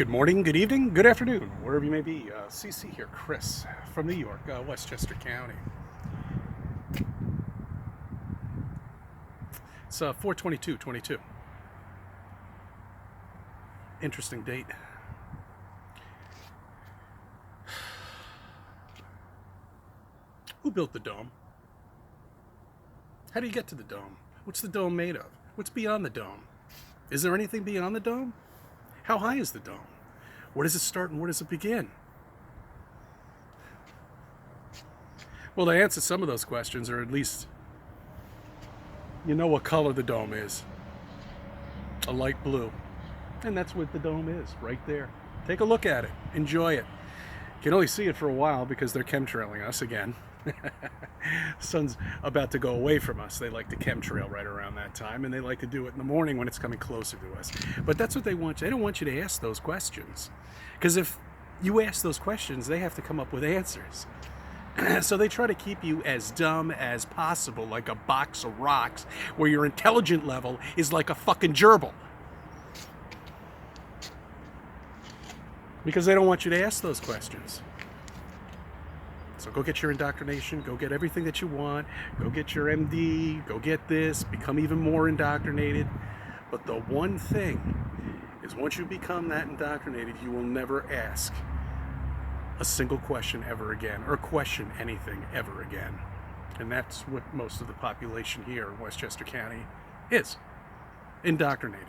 Good morning, good evening, good afternoon, wherever you may be. CC here, Chris from New York, Westchester County. It's 4/22/22. Interesting date. Who built the dome? How do you get to the dome? What's the dome made of? What's beyond the dome? Is there anything beyond the dome? How high is the dome? Where does it start and where does it begin? Well, to answer some of those questions, or at least you know what color the dome is. A light blue. And that's what the dome is, right there. Take a look at it. Enjoy it. You can only see it for a while because they're chemtrailing us again. Sun's about to go away from us. They like to chemtrail right around that time, and they like to do it in the morning when it's coming closer to us. But that's what they want you. They don't want you to ask those questions, because if you ask those questions, they have to come up with answers. So they try to keep you as dumb as possible, like a box of rocks, where your intelligence level is like a fucking gerbil. Because they don't want you to ask those questions. So go get your indoctrination, go get everything that you want, go get your MD, go get this, become even more indoctrinated. But the one thing is, once you become that indoctrinated, you will never ask a single question ever again, or question anything ever again. And that's what most of the population here in Westchester County is, indoctrinated.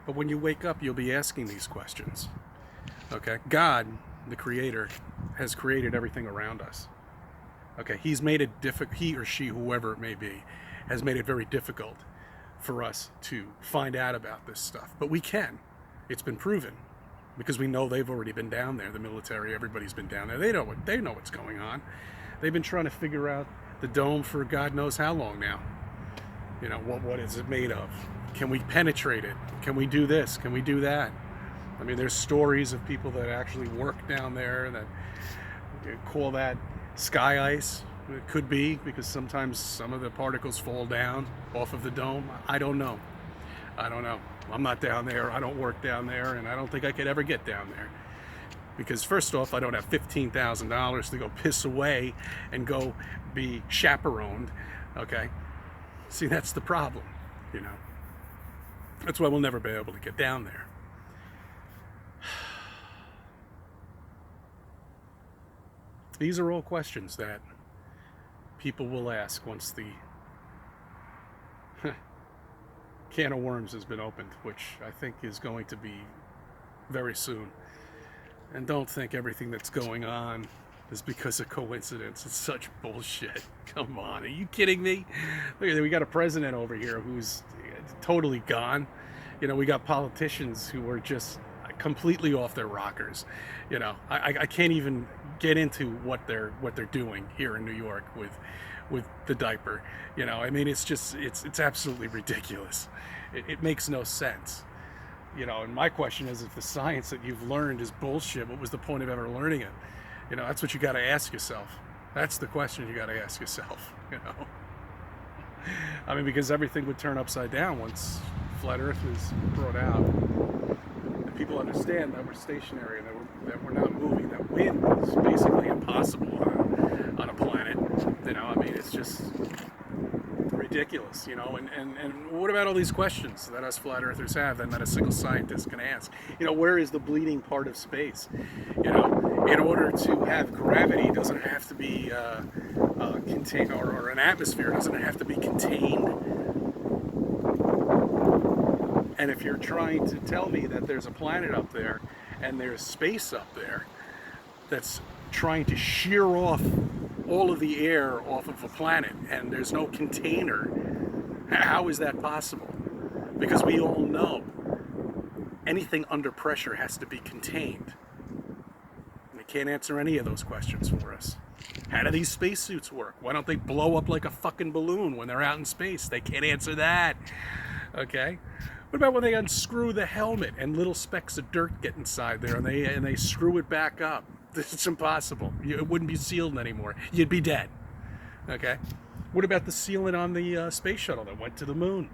But when you wake up, you'll be asking these questions. Okay? God, the Creator, has created everything around us. Okay? He's made it difficult, he or she, whoever it may be, has made it very difficult for us to find out about this stuff. But we can. It's been proven. Because we know they've already been down there. The military, everybody's been down there. They know what's going on. They've been trying to figure out the dome for God knows how long now. You know, what is it made of? Can we penetrate it? Can we do this? Can we do that? I mean, there's stories of people that actually work down there that call that sky ice. It could be, because sometimes some of the particles fall down off of the dome. I don't know. I'm not down there. I don't work down there, and I don't think I could ever get down there. Because first off, I don't have $15,000 to go piss away and go be chaperoned. Okay? See, that's the problem, you know. That's why we'll never be able to get down there. These are all questions that people will ask once the can of worms has been opened, which I think is going to be very soon. And don't think everything that's going on is because of coincidence. It's such bullshit. Come on, are you kidding me? Look at that, we got a president over here who's totally gone. You know, we got politicians who are just completely off their rockers. You know, I can't even get into what they're doing here in New York with the diaper. You know, I mean, it's just it's absolutely ridiculous. It makes no sense. You know, and my question is, if the science that you've learned is bullshit, what was the point of ever learning it? You know, that's what you got to ask yourself. That's the question you got to ask yourself. You know, I mean, because everything would turn upside down once flat Earth is brought out. And people understand that we're stationary, that we're not moving. That wind is basically impossible on a planet. You know, I mean, it's just ridiculous, you know. And what about all these questions that us flat earthers have that not a single scientist can ask? You know, where is the bleeding part of space? You know, in order to have gravity, it doesn't have to be contained, or an atmosphere doesn't have to be contained. And if you're trying to tell me that there's a planet up there and there's space up there that's trying to shear off all of the air off of a planet, and there's no container, how is that possible? Because we all know anything under pressure has to be contained. And they can't answer any of those questions for us. How do these spacesuits work? Why don't they blow up like a fucking balloon when they're out in space? They can't answer that. Okay? What about when they unscrew the helmet and little specks of dirt get inside there and they screw it back up? It's impossible. It wouldn't be sealed anymore. You'd be dead. Okay? What about the sealant on the space shuttle that went to the moon?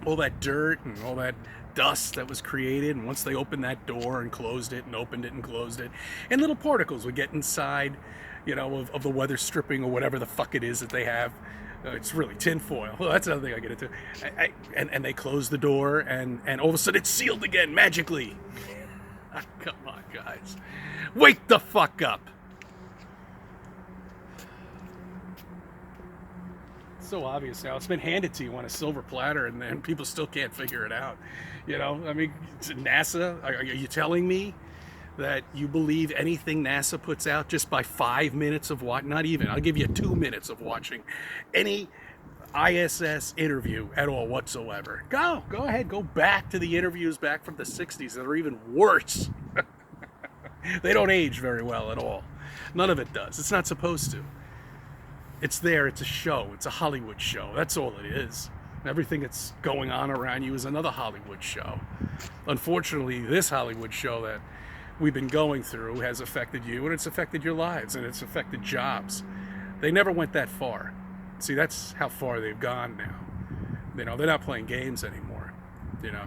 All that dirt and all that dust that was created, and once they opened that door and closed it and opened it and closed it, and little particles would get inside, you know, of the weather stripping or whatever the fuck it is that they have. It's really tinfoil. Well, that's another thing I get into. And they close the door, and all of a sudden it's sealed again magically. Come on, guys, wake the fuck up. So obvious now. It's been handed to you on a silver platter, and then people still can't figure it out. You know, I mean, NASA, are you telling me that you believe anything NASA puts out just by 5 minutes of watching? Not even, I'll give you 2 minutes of watching any ISS interview at all whatsoever. Go ahead, go back to the interviews back from the 60s that are even worse. They don't age very well at all. None of it does. It's not supposed to. It's there, it's a show, it's a Hollywood show, that's all it is. Everything that's going on around you is another Hollywood show. Unfortunately, this Hollywood show that we've been going through has affected you, and it's affected your lives, and it's affected jobs. They never went that far. See, that's how far they've gone now. You know, they're not playing games anymore. You know,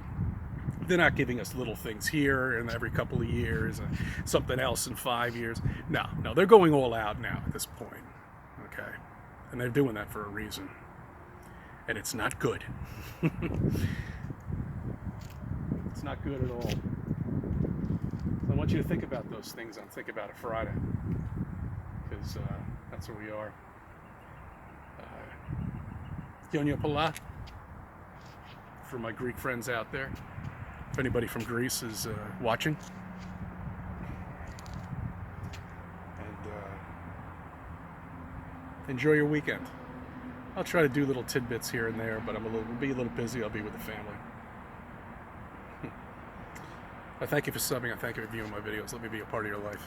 they're not giving us little things here and every couple of years and something else in 5 years. No, they're going all out now at this point. Okay, and they're doing that for a reason, and it's not good. It's not good at all. So I want you to think about those things on Think About It Friday, because that's where we are. Yonya Pala, for my Greek friends out there, if anybody from Greece is watching. Enjoy your weekend. I'll try to do little tidbits here and there, but we'll be a little busy. I'll be with the family. I thank you for subbing. I thank you for viewing my videos. Let me be a part of your life.